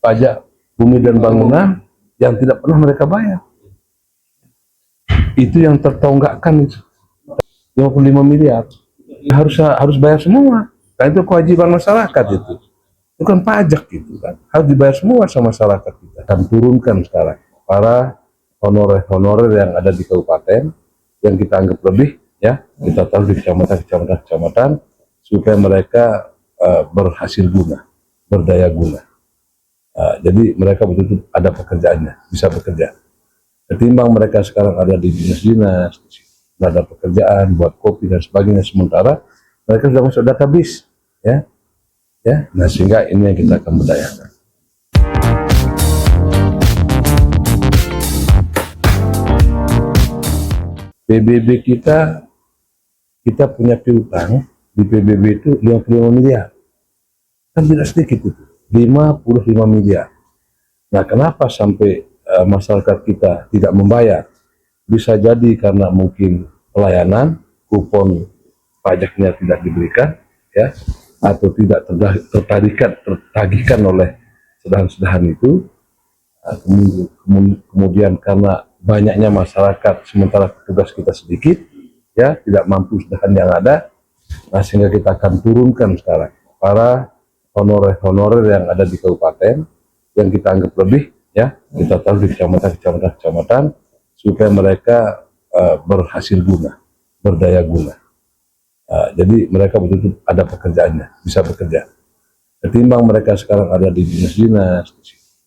pajak bumi dan bangunan yang tidak pernah mereka bayar. Itu yang tertonggakkan itu 55 miliar. Harus bayar semua. Nah, itu kewajiban masyarakat itu. Itu kan pajak gitu kan. Harus dibayar semua sama masyarakat kita. Akan turunkan sekarang para honorer yang ada di kabupaten yang kita anggap lebih, ya, kita taruh di kecamatan supaya mereka berhasil guna, berdaya guna. Jadi mereka betul-betul ada pekerjaannya, bisa bekerja. Ketimbang mereka sekarang ada di dinas-dinas, ada pekerjaan buat kopi dan sebagainya, sementara mereka sudah masuk database, ya. Nah, sehingga ini yang kita akan berdayakan. PBB kita punya piutang di PBB itu 55 miliar. Kan tidak sedikit itu, 55 miliar. Nah, kenapa sampai masyarakat kita tidak membayar? Bisa jadi karena mungkin pelayanan, kupon pajaknya tidak diberikan, ya, atau tidak tertagihkan oleh sedahan-sedahan itu. Kemudian karena banyaknya masyarakat sementara tugas kita sedikit, ya, tidak mampu sedahan yang ada. Nah, sehingga kita akan turunkan sekarang para honorer yang ada di kabupaten yang kita anggap lebih, ya, kita taruh di kecamatan supaya mereka berhasil guna, berdaya guna. Jadi mereka betul-betul ada pekerjaannya, bisa bekerja. Ketimbang mereka sekarang ada di dinas-dinas,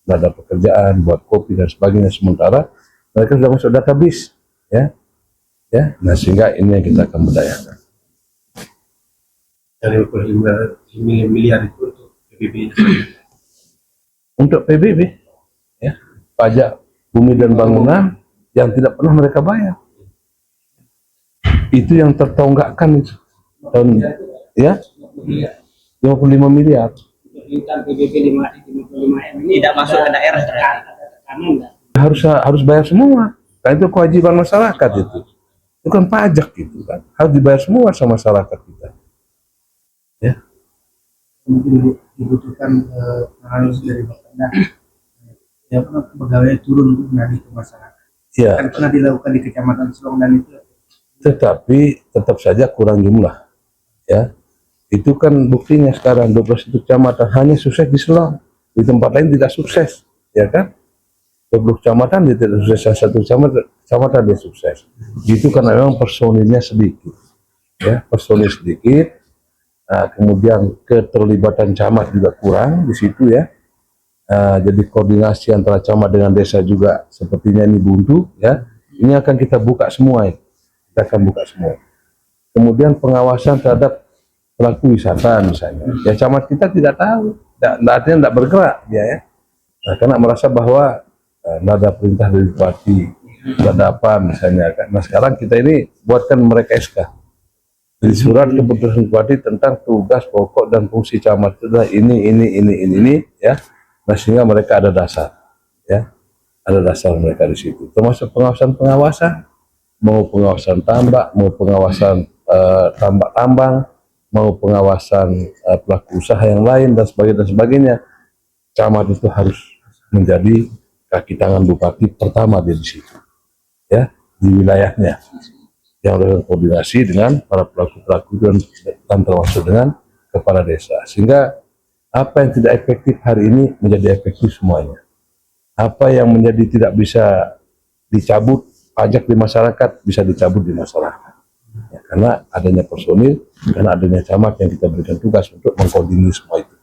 ada pekerjaan buat kopi dan sebagainya, sementara mereka sudah masuk database, ya. Nah, sehingga ini yang kita akan berdayakan. Dari 55 miliar itu untuk PBB. Untuk PBB, ya, pajak bumi dan bangunan yang tidak pernah mereka bayar. Itu yang tertonggakkan itu. Tahun, ya, 55 miliar. PBB 55 M ini tidak masuk ke daerah Harus bayar semua. Nah, itu kewajiban masyarakat itu. Itu kan pajak gitu kan. Harus dibayar semua sama masyarakat kita. Ya. Mungkin dibutuhkan analis dari Bapaknya. Ya, pegawai turun untuk menagih ke masyarakat. Ya. Kan pernah dilakukan di Kecamatan Selong dan itu. Tetapi tetap saja kurang jumlah, ya. Itu kan buktinya sekarang 12 itu kecamatan hanya sukses di Selong, di tempat lain tidak sukses, ya kan? 20 kecamatan dia tidak sukses, satu kecamatan dia sukses. Itu karena memang personilnya sedikit, ya, personil sedikit. Nah, kemudian keterlibatan camat juga kurang di situ, ya. Jadi koordinasi antara camat dengan desa juga sepertinya ini buntu, ya. Ini akan kita buka semua, ya. Kita akan buka semua. Kemudian pengawasan terhadap pelaku wisata misalnya, ya, camat kita tidak tahu, artinya tidak bergerak dia, ya. Nah, karena merasa bahwa tidak ada perintah dari bupati, tidak ada apa misalnya. Nah, sekarang kita ini buatkan mereka SK, jadi surat keputusan bupati tentang tugas pokok dan fungsi camat itu adalah ini, ya. Nah, sehingga mereka ada dasar, ya, ada dasar mereka di situ, termasuk pengawasan, mau pengawasan tambak, mau pengawasan tambang, mau pengawasan pelaku usaha yang lain dan sebagainya. Camat itu harus menjadi kaki tangan bupati pertama dia di situ, ya, di wilayahnya, yang berkoordinasi dengan para pelaku dan termasuk dengan kepala desa, sehingga apa yang tidak efektif hari ini menjadi efektif semuanya. Apa yang menjadi tidak bisa dicabut pajak di masyarakat bisa dicabut di masyarakat, ya, karena adanya personil, karena adanya camat yang kita berikan tugas untuk mengkoordinir semua itu.